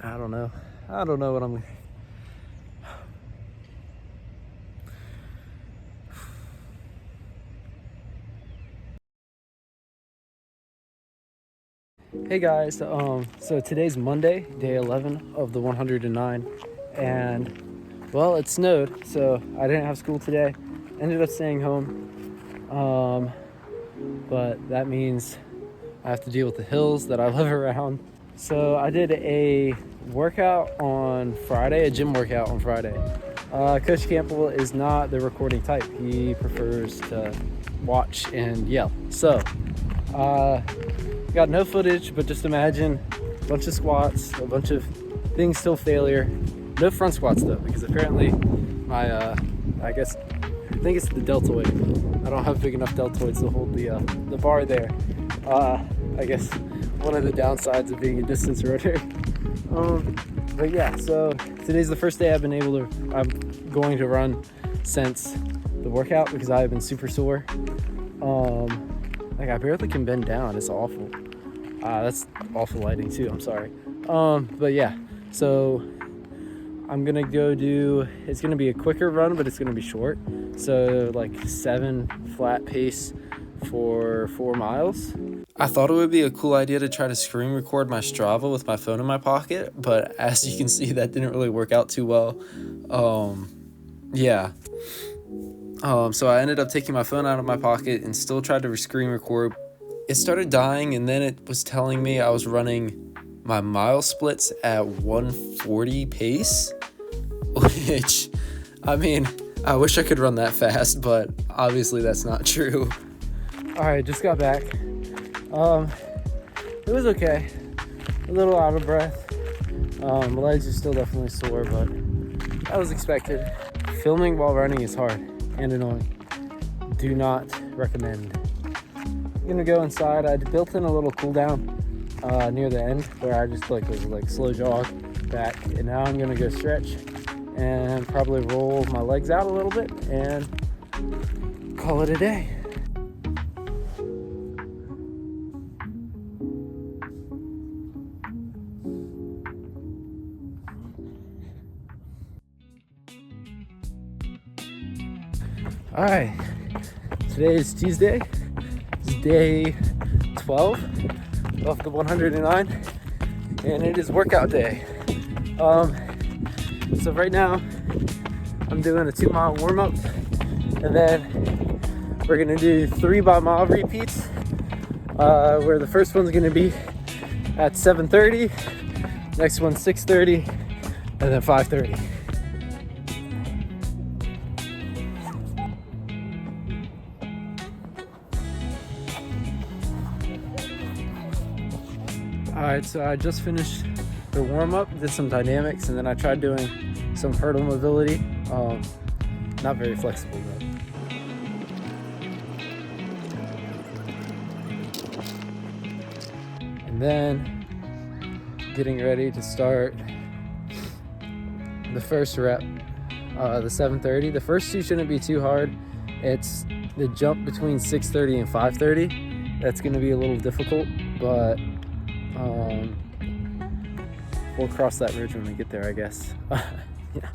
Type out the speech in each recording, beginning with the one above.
I don't know. I don't know what I'm... Hey guys, so today's Monday, day 11 of the 109, and well, it snowed, so I didn't have school today. Ended up staying home, but that means I have to deal with the hills that I live around. So I did a workout on Friday, a gym workout on Friday. Coach Campbell is not the recording type. He prefers to watch and yell. So got no footage, but just imagine a bunch of squats, a bunch of things till failure. No front squats though, because apparently my I think it's the deltoid. I don't have big enough deltoids to hold the bar there. I guess one of the downsides of being a distance rower. But yeah, so today's the first day I'm going to run since the workout because I have been super sore. Like I barely can bend down. It's awful. That's awful lighting too. I'm sorry. But yeah, so I'm gonna it's gonna be a quicker run, but it's gonna be short. So like 7 flat pace for 4 miles. I thought it would be a cool idea to try to screen record my Strava with my phone in my pocket, but as you can see, that didn't really work out too well. Yeah. So I ended up taking my phone out of my pocket and still tried to screen record. It started dying, and then it was telling me I was running my mile splits at 140 pace, which, I mean, I wish I could run that fast, but obviously that's not true. All right, just got back. It was okay. A little out of breath. My legs are still definitely sore, but that was expected. Filming while running is hard and annoying. Do not recommend. I'm gonna go inside. I built in a little cool down near the end where I just was slow jog back, and now I'm gonna go stretch and probably roll my legs out a little bit and call it a day. All right, today is Tuesday. It's day 12 of the 109, and it is workout day. So right now I'm doing a 2-mile warm-up, and then we're gonna do 3 by mile repeats, where the first one's gonna be at 7:30, next one's 6:30, and then 5:30. Alright, so I just finished the warm-up, did some dynamics, and then I tried doing some hurdle mobility. Not very flexible though. And then getting ready to start the first rep, the 7:30. The first 2 shouldn't be too hard. It's the jump between 6:30 and 5:30 that's going to be a little difficult, but we'll cross that bridge when we get there, I guess. Yeah.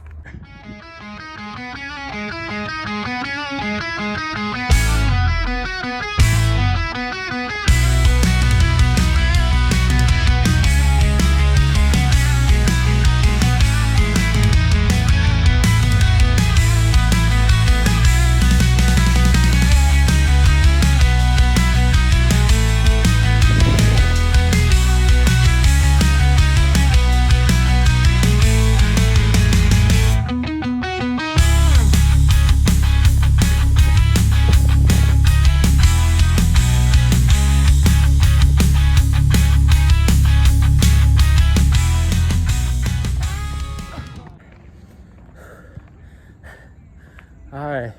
Alright,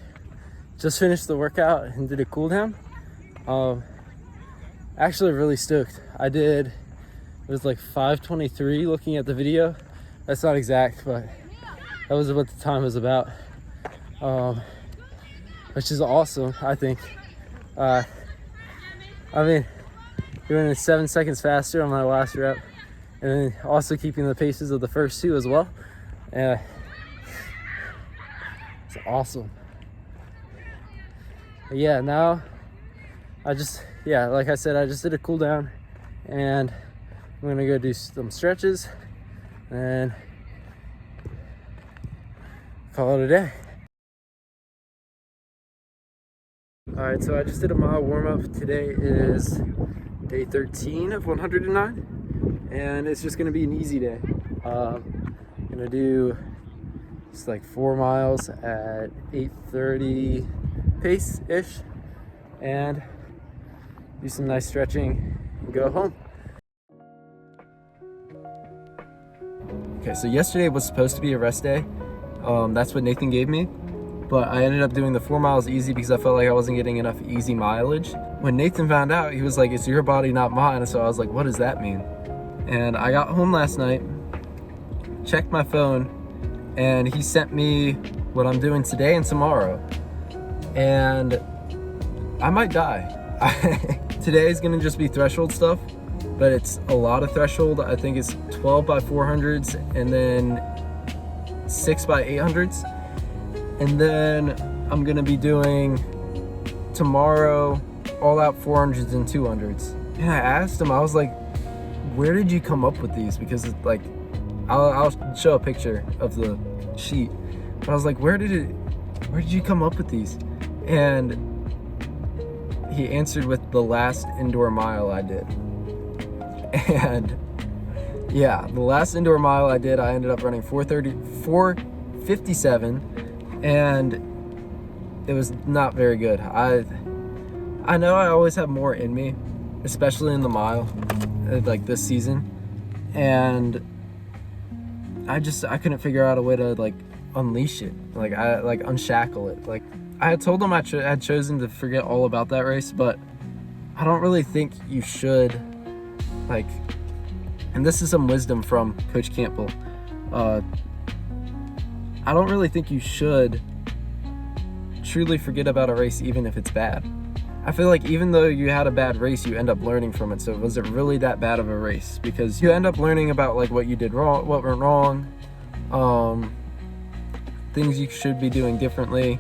just finished the workout and did a cool down. Actually really stoked. It was like 5:23 looking at the video. That's not exact, but that was what the time was about. Which is awesome, I think. I mean, doing it 7 seconds faster on my last rep and then also keeping the paces of the first two as well. It's awesome. But yeah, now like I said, I just did a cool down, and I'm gonna go do some stretches and call it a day. All right, so I just did a mile warm-up. Today is day 13 of 109, and it's just gonna be an easy day. I'm gonna do just like 4 miles at 8:30 pace-ish, and do some nice stretching and go home. Okay, so yesterday was supposed to be a rest day. That's what Nathan gave me, but I ended up doing the 4 miles easy because I felt like I wasn't getting enough easy mileage. When Nathan found out, he was like, "It's your body, not mine." So I was like, what does that mean? And I got home last night, checked my phone, and he sent me what I'm doing today and tomorrow. And I might die. Today is gonna just be threshold stuff, but it's a lot of threshold. I think it's 12 by 400s and then 6 by 800s. And then I'm gonna be doing tomorrow all out 400s and 200s. And I asked him, I was like, where did you come up with these? Because it's like, I'll show a picture of the sheet, but I was like, where did you come up with these? And he answered with the last indoor mile I did. And yeah, the last indoor mile I did, I ended up running 4:57, and it was not very good. I know I always have more in me, especially in the mile, like this season, and I couldn't figure out a way to like unleash it, like unshackle it. Like I had told him I had chosen to forget all about that race, but I don't really think you should, like, and this is some wisdom from Coach Campbell, I don't really think you should truly forget about a race even if it's bad. I feel like even though you had a bad race, you end up learning from it. So was it really that bad of a race? Because you end up learning about like what you did wrong, what went wrong, things you should be doing differently,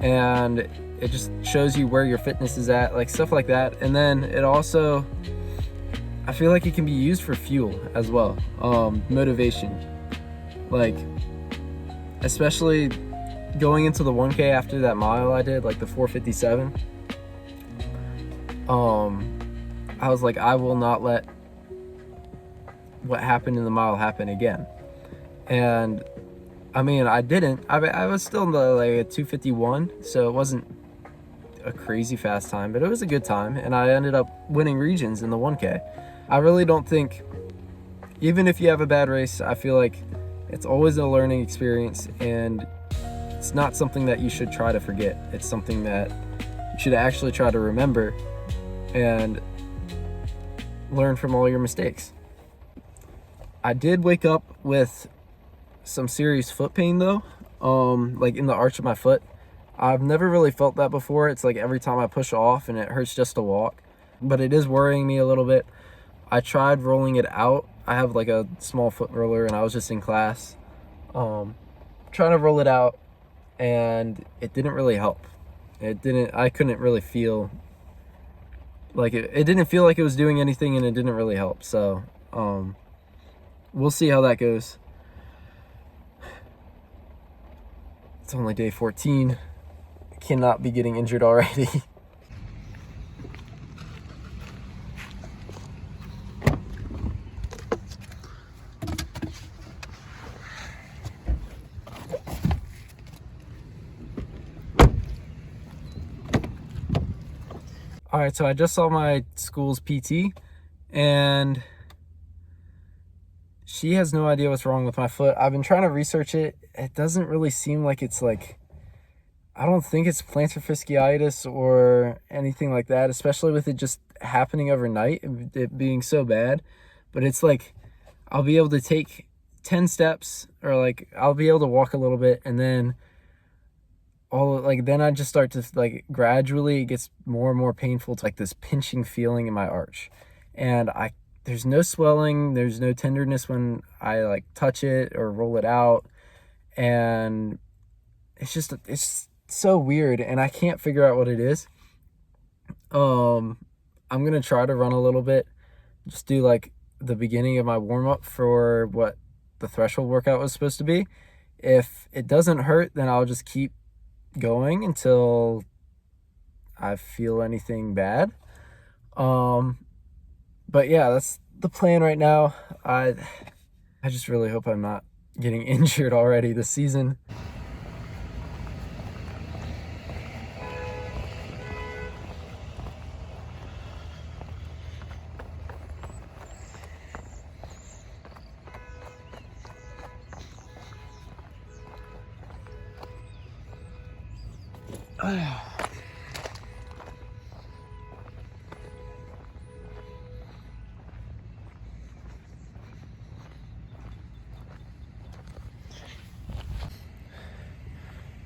and it just shows you where your fitness is at, like stuff like that. And then it also, I feel like it can be used for fuel as well, motivation, like especially going into the 1K after that mile I did, like the 4:57. I was like, I will not let what happened in the mile happen again. And I mean, I didn't. I was still in the like a 2:51, so it wasn't a crazy fast time, but it was a good time, and I ended up winning regions in the 1K. I really don't think, even if you have a bad race, I feel like it's always a learning experience, and it's not something that you should try to forget. It's something that you should actually try to remember and learn from all your mistakes. I did wake up with some serious foot pain though, like in the arch of my foot. I've never really felt that before. It's like every time I push off and it hurts just to walk, but it is worrying me a little bit. I tried rolling it out. I have like a small foot roller, and I was just in class trying to roll it out, and it didn't really help. I couldn't really feel like it didn't feel like it was doing anything, and it didn't really help. So we'll see how that goes. It's only day 14. I cannot be getting injured already. All right, so I just saw my school's PT, and she has no idea what's wrong with my foot. I've been trying to research it. It doesn't really seem like it's like, I don't think it's plantar fasciitis or anything like that, especially with it just happening overnight, it being so bad. But it's like, I'll be able to take 10 steps, or like I'll be able to walk a little bit, and then then I just start to like gradually, it gets more and more painful. It's like this pinching feeling in my arch, and there's no swelling, there's no tenderness when I like touch it or roll it out, and it's so weird, and I can't figure out what it is. I'm gonna try to run a little bit, just do like the beginning of my warm-up for what the threshold workout was supposed to be. If it doesn't hurt, then I'll just keep going until I feel anything bad. But yeah, that's the plan right now. I just really hope I'm not getting injured already this season.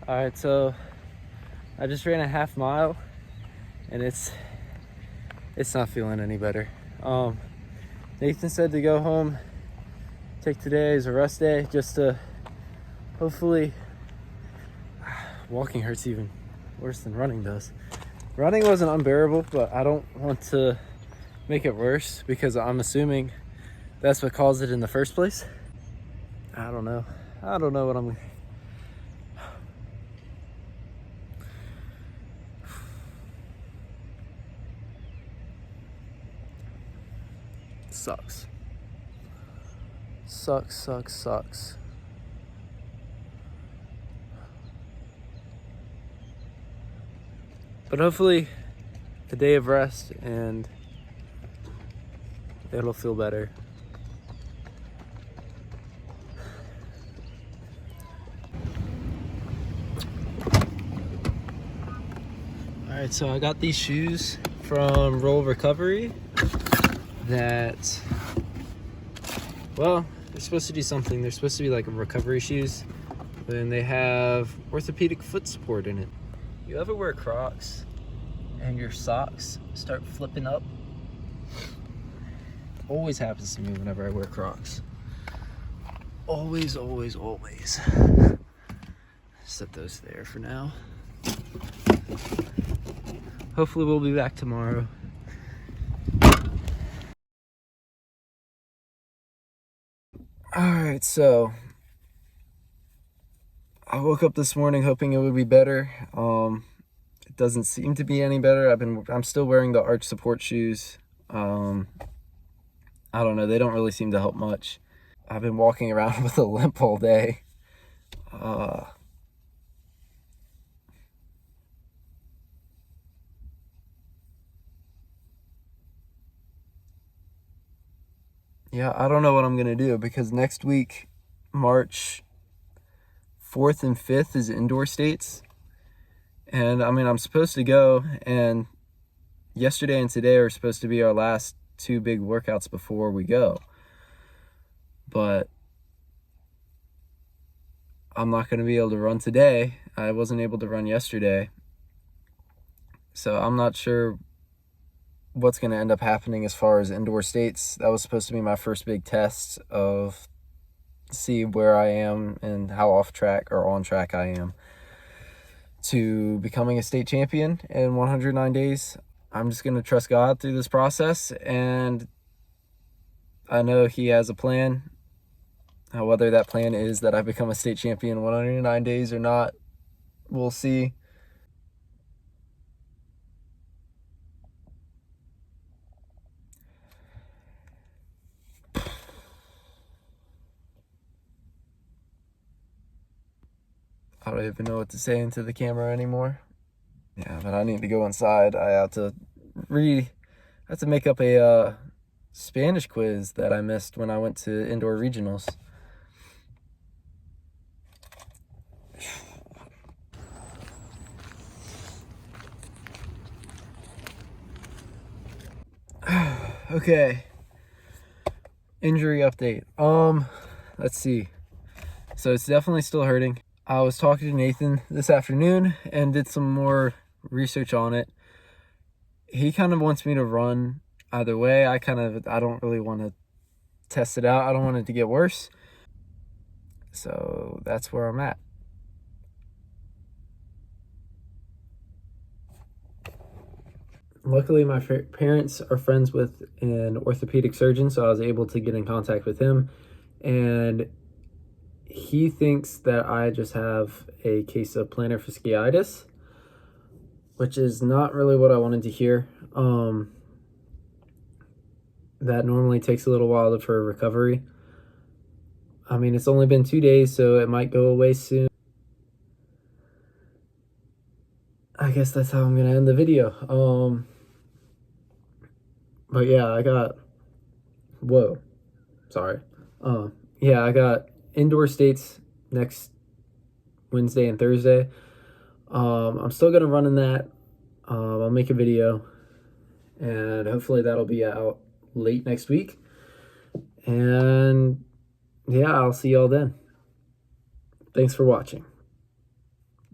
All right, so I just ran a half mile, and it's not feeling any better. Nathan said to go home, take today as a rest day, just to hopefully. Walking hurts even worse than running does. Running wasn't unbearable, but I don't want to make it worse because I'm assuming that's what caused it in the first place. I don't know what I'm. Sucks. Sucks. But hopefully a day of rest and it'll feel better. All right, so I got these shoes from Roll Recovery that, well, they're supposed to do something. They're supposed to be like recovery shoes, but then they have orthopedic foot support in it. You ever wear Crocs and your socks start flipping up? Always happens to me whenever I wear Crocs. Always. Set those there for now. Hopefully we'll be back tomorrow. Alright, so I woke up this morning hoping it would be better. It doesn't seem to be any better. I'm still wearing the arch support shoes. I don't know, they don't really seem to help much. I've been walking around with a limp all day. Yeah, I don't know what I'm gonna do because next week, March 4th and 5th is indoor states. And I mean, I'm supposed to go, and yesterday and today are supposed to be our last two big workouts before we go. But I'm not going to be able to run today. I wasn't able to run yesterday. So I'm not sure what's going to end up happening as far as indoor states. That was supposed to be my first big test of see where I am and how off track or on track I am to becoming a state champion in 109 days. I'm just going to trust God through this process, and I know He has a plan. Whether that plan is that I become a state champion in 109 days or not, we'll see. I don't even know what to say into the camera anymore. Yeah, but I need to go inside. I have to make up a Spanish quiz that I missed when I went to indoor regionals. Okay. Injury update. Let's see. So it's definitely still hurting. I was talking to Nathan this afternoon and did some more research on it. He kind of wants me to run Either way, I don't really want to test it out. I don't want it to get worse. So that's where I'm at. Luckily, my parents are friends with an orthopedic surgeon, so I was able to get in contact with him. And he thinks that I just have a case of plantar fasciitis, which is not really what I wanted to hear. That normally takes a little while for recovery. I mean, it's only been 2 days, so it might go away soon. I guess that's how I'm gonna end the video. But yeah, I got yeah, I got indoor states next Wednesday and Thursday. I'm still gonna run in that. I'll make a video, and hopefully that'll be out late next week. And yeah, I'll see y'all then. Thanks for watching.